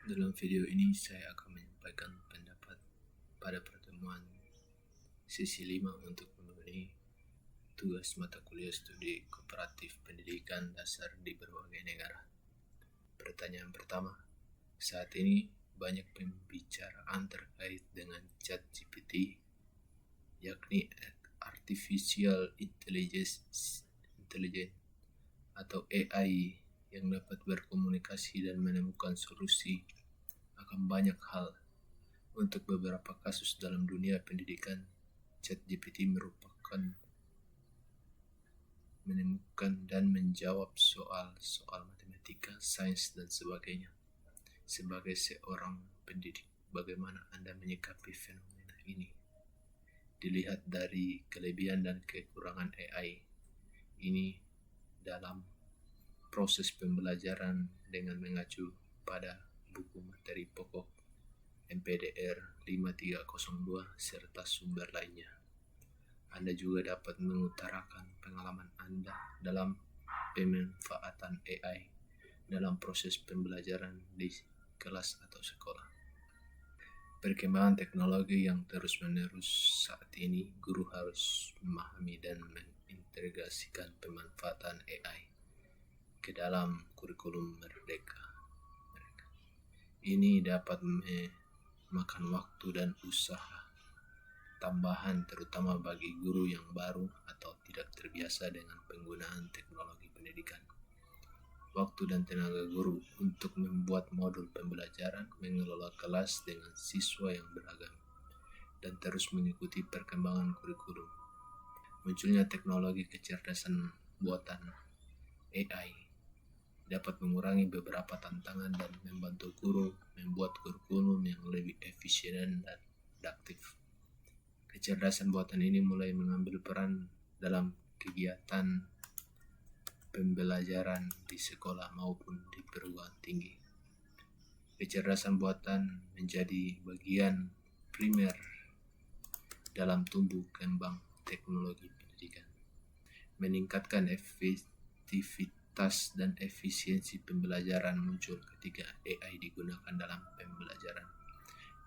Dalam video ini saya akan menyampaikan pendapat pada pertemuan sesi 5 untuk memenuhi tugas mata kuliah studi kooperatif pendidikan dasar di berbagai negara. Pertanyaan pertama, saat ini banyak pembicaraan terkait dengan ChatGPT, yakni Artificial Intelligence atau AI yang dapat berkomunikasi dan menemukan solusi akan banyak hal. Untuk beberapa kasus dalam dunia pendidikan, ChatGPT menemukan dan menjawab soal-soal matematika, sains, dan sebagainya. Sebagai seorang pendidik, bagaimana Anda menyikapi fenomena ini? Dilihat dari kelebihan dan kekurangan AI ini dalam proses pembelajaran dengan mengacu pada buku materi pokok MPDR 5302 serta sumber lainnya. Anda juga dapat mengutarakan pengalaman Anda dalam pemanfaatan AI dalam proses pembelajaran di kelas atau sekolah. Perkembangan teknologi yang terus-menerus saat ini, guru harus memahami dan mengintegrasikan pemanfaatan AI ke dalam kurikulum mereka. Ini dapat memakan waktu dan usaha tambahan, terutama bagi guru yang baru atau tidak terbiasa dengan penggunaan teknologi pendidikan. Waktu dan tenaga guru untuk membuat modul pembelajaran, mengelola kelas dengan siswa yang beragam, dan terus mengikuti perkembangan kurikulum. Munculnya teknologi kecerdasan buatan AI dapat mengurangi beberapa tantangan dan membantu guru membuat kurikulum yang lebih efisien dan adaptif. Kecerdasan buatan ini mulai mengambil peran dalam kegiatan pembelajaran di sekolah maupun di perguruan tinggi. Kecerdasan buatan menjadi bagian primer dalam tumbuh kembang teknologi pendidikan. Meningkatkan efektivitas dan efisiensi pembelajaran muncul ketika AI digunakan dalam pembelajaran.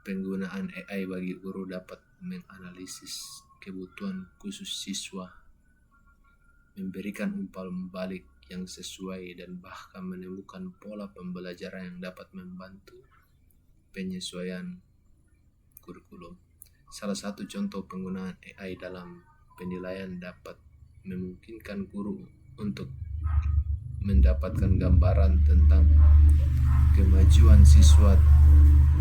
Penggunaan AI bagi guru dapat menganalisis kebutuhan khusus siswa, memberikan umpan balik yang sesuai, dan bahkan menemukan pola pembelajaran yang dapat membantu penyesuaian kurikulum. Salah satu contoh penggunaan AI dalam penilaian dapat memungkinkan guru untuk mendapatkan gambaran tentang kemajuan siswa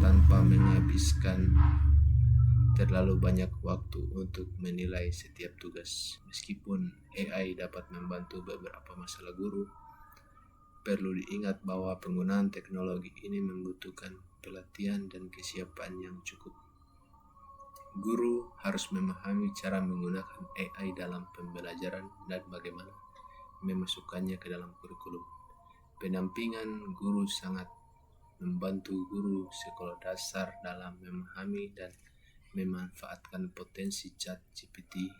tanpa menghabiskan terlalu banyak waktu untuk menilai setiap tugas. Meskipun AI dapat membantu beberapa masalah guru, perlu diingat bahwa penggunaan teknologi ini membutuhkan pelatihan dan kesiapan yang cukup. Guru harus memahami cara menggunakan AI dalam pembelajaran dan bagaimana memasukkannya ke dalam kurikulum. Pendampingan guru sangat membantu guru sekolah dasar dalam memahami dan memanfaatkan potensi ChatGPT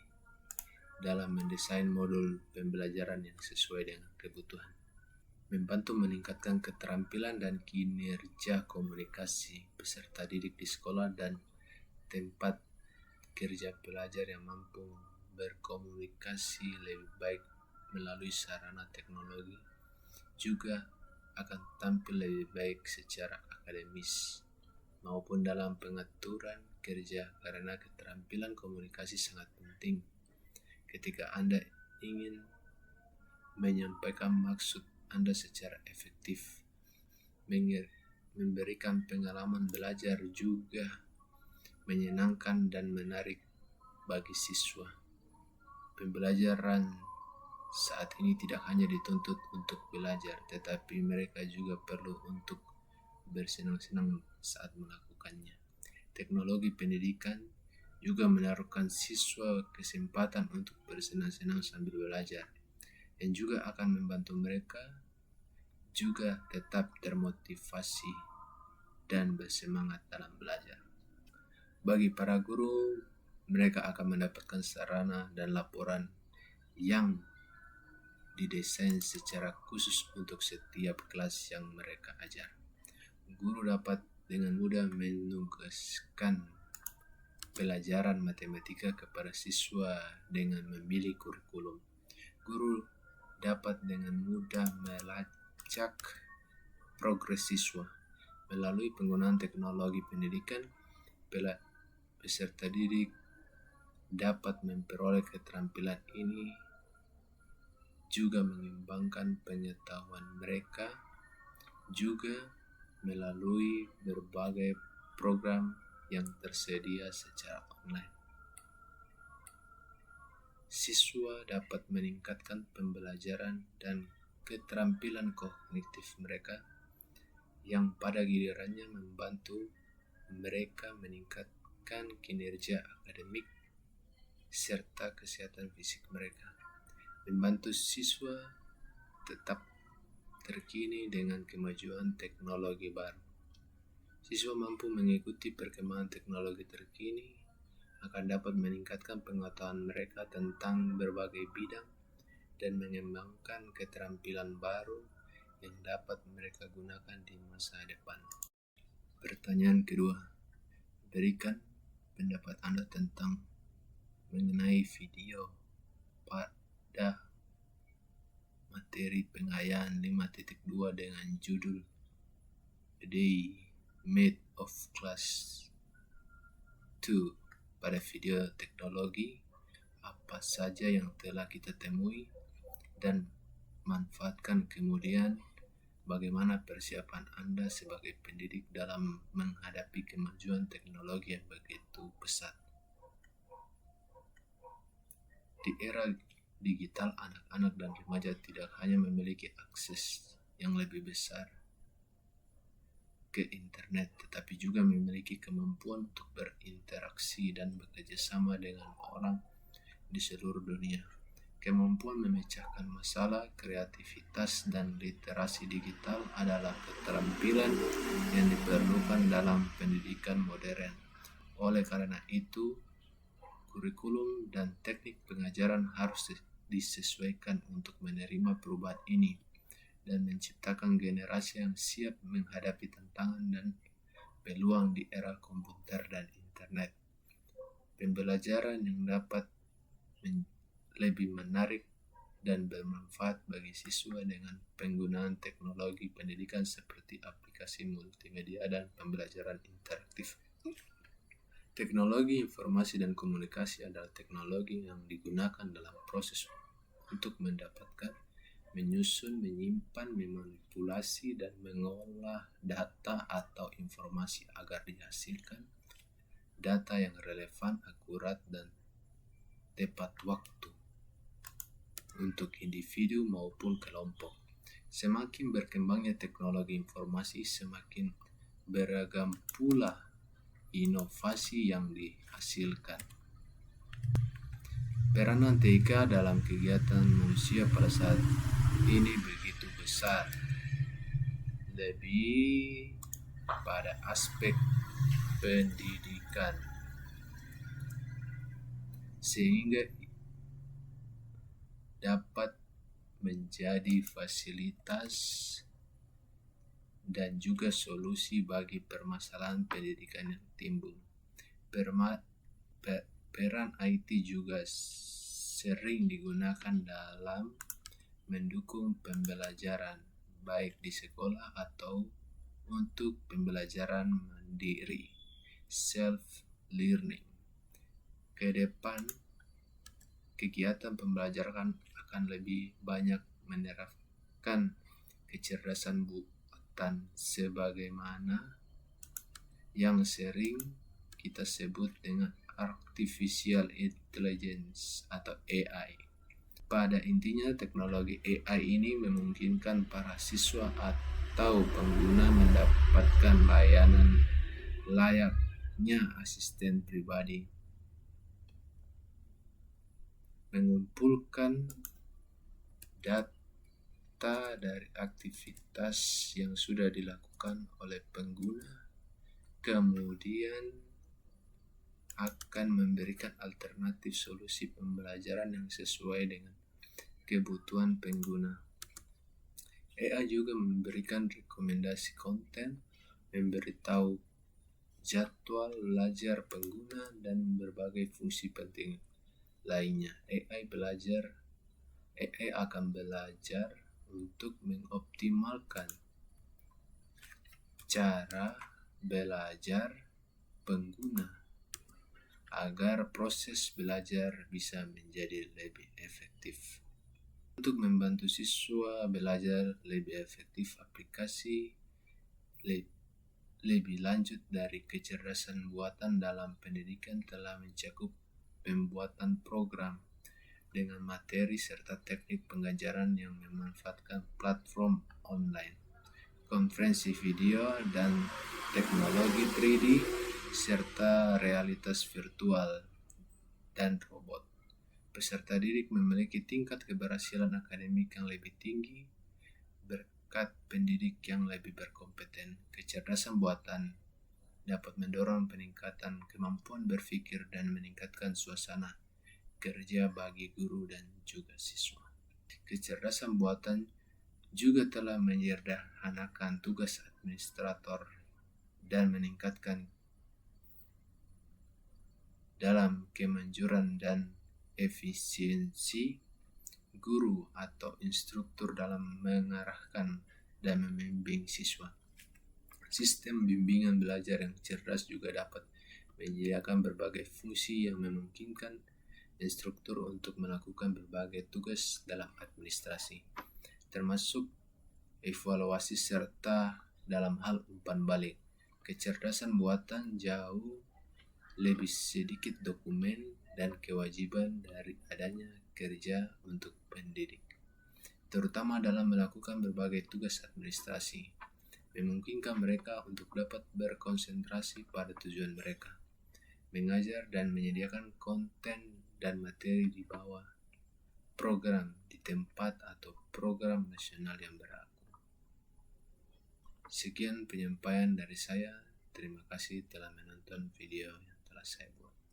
dalam mendesain modul pembelajaran yang sesuai dengan kebutuhan. Membantu meningkatkan keterampilan dan kinerja komunikasi peserta didik di sekolah dan tempat kerja pelajar yang mampu berkomunikasi lebih baik melalui sarana teknologi juga akan tampil lebih baik secara akademis maupun dalam pengaturan kerja, karena keterampilan komunikasi sangat penting ketika Anda ingin menyampaikan maksud Anda secara efektif. Memberikan pengalaman belajar juga menyenangkan dan menarik bagi siswa. Pembelajaran saat ini tidak hanya dituntut untuk belajar, tetapi mereka juga perlu untuk bersenang-senang saat melakukannya. Teknologi pendidikan juga menaruhkan siswa kesempatan untuk bersenang-senang sambil belajar, yang juga akan membantu mereka juga tetap termotivasi dan bersemangat dalam belajar. Bagi para guru, mereka akan mendapatkan sarana dan laporan yang didesain secara khusus untuk setiap kelas yang mereka ajar. Guru dapat dengan mudah menugaskan pelajaran matematika kepada siswa dengan memilih kurikulum. Guru dapat dengan mudah melacak progres siswa. Melalui penggunaan teknologi pendidikan, peserta didik dapat memperoleh keterampilan ini juga mengembangkan pengetahuan mereka juga melalui berbagai program yang tersedia secara online. Siswa dapat meningkatkan pembelajaran dan keterampilan kognitif mereka yang pada gilirannya membantu mereka meningkatkan kinerja akademik serta kesehatan fisik mereka. Membantu siswa tetap terkini dengan kemajuan teknologi baru. Siswa mampu mengikuti perkembangan teknologi terkini akan dapat meningkatkan pengetahuan mereka tentang berbagai bidang dan mengembangkan keterampilan baru yang dapat mereka gunakan di masa depan. Pertanyaan kedua, berikan pendapat Anda tentang mengenai video pada materi pengayaan 5.2 dengan judul A Day Made of Class 2. Pada video teknologi, apa saja yang telah kita temui dan manfaatkan, kemudian bagaimana persiapan Anda sebagai pendidik dalam menghadapi kemajuan teknologi yang begitu pesat. Di era digital, anak-anak dan remaja tidak hanya memiliki akses yang lebih besar ke internet, tetapi juga memiliki kemampuan untuk berinteraksi dan bekerja sama dengan orang di seluruh dunia. Kemampuan memecahkan masalah, kreativitas, dan literasi digital adalah keterampilan yang diperlukan dalam pendidikan modern. Oleh karena itu, kurikulum dan teknik pengajaran harus disesuaikan untuk menerima perubahan ini dan menciptakan generasi yang siap menghadapi tantangan dan peluang di era komputer dan internet. Pembelajaran yang dapat lebih menarik dan bermanfaat bagi siswa dengan penggunaan teknologi pendidikan seperti aplikasi multimedia dan pembelajaran interaktif. Teknologi informasi dan komunikasi adalah teknologi yang digunakan dalam proses untuk mendapatkan, menyusun, menyimpan, memanipulasi, dan mengolah data atau informasi agar dihasilkan data yang relevan, akurat, dan tepat waktu untuk individu maupun kelompok. Semakin berkembangnya teknologi informasi, semakin beragam pula inovasi yang dihasilkan. Peranan TK dalam kegiatan manusia pada saat ini begitu besar, lebih pada aspek pendidikan, sehingga dapat menjadi fasilitas dan juga solusi bagi permasalahan pendidikan yang timbul. Peran IT juga sering digunakan dalam mendukung pembelajaran, baik di sekolah atau untuk pembelajaran mandiri, self-learning. Ke depan, kegiatan pembelajaran akan lebih banyak menerapkan kecerdasan buatan sebagaimana yang sering kita sebut dengan artificial intelligence atau AI. Pada intinya, teknologi AI ini memungkinkan para siswa atau pengguna mendapatkan layanan layaknya asisten pribadi, mengumpulkan data dari aktivitas yang sudah dilakukan oleh pengguna, kemudian akan memberikan alternatif solusi pembelajaran yang sesuai dengan kebutuhan pengguna. AI juga memberikan rekomendasi konten memberitahu jadwal belajar pengguna, dan berbagai fungsi penting lainnya. AI akan belajar untuk mengoptimalkan cara belajar pengguna agar proses belajar bisa menjadi lebih efektif. Untuk membantu siswa belajar lebih efektif, aplikasi lebih lanjut dari kecerdasan buatan dalam pendidikan telah mencakup pembuatan program dengan materi serta teknik pengajaran yang memanfaatkan platform online, konferensi video, dan teknologi 3D, serta realitas virtual dan robot. Peserta didik memiliki tingkat keberhasilan akademik yang lebih tinggi berkat pendidik yang lebih berkompeten. Kecerdasan buatan dapat mendorong peningkatan kemampuan berpikir dan meningkatkan suasana kerja bagi guru dan juga siswa. Kecerdasan buatan juga telah menyederhanakan tugas administrator dan meningkatkan dalam kemanjuran dan efisiensi guru atau instruktur dalam mengarahkan dan membimbing siswa. Sistem bimbingan belajar yang cerdas juga dapat menyediakan berbagai fungsi yang memungkinkan instruktur untuk melakukan berbagai tugas dalam administrasi, termasuk evaluasi serta dalam hal umpan balik. Kecerdasan buatan jauh lebih sedikit dokumen dan kewajiban dari adanya kerja untuk pendidik, terutama dalam melakukan berbagai tugas administrasi, memungkinkan mereka untuk dapat berkonsentrasi pada tujuan mereka, mengajar dan menyediakan konten dan materi di bawah program di tempat atau program nasional yang berlaku. Sekian penyampaian dari saya. Terima kasih telah menonton video yang telah saya buat.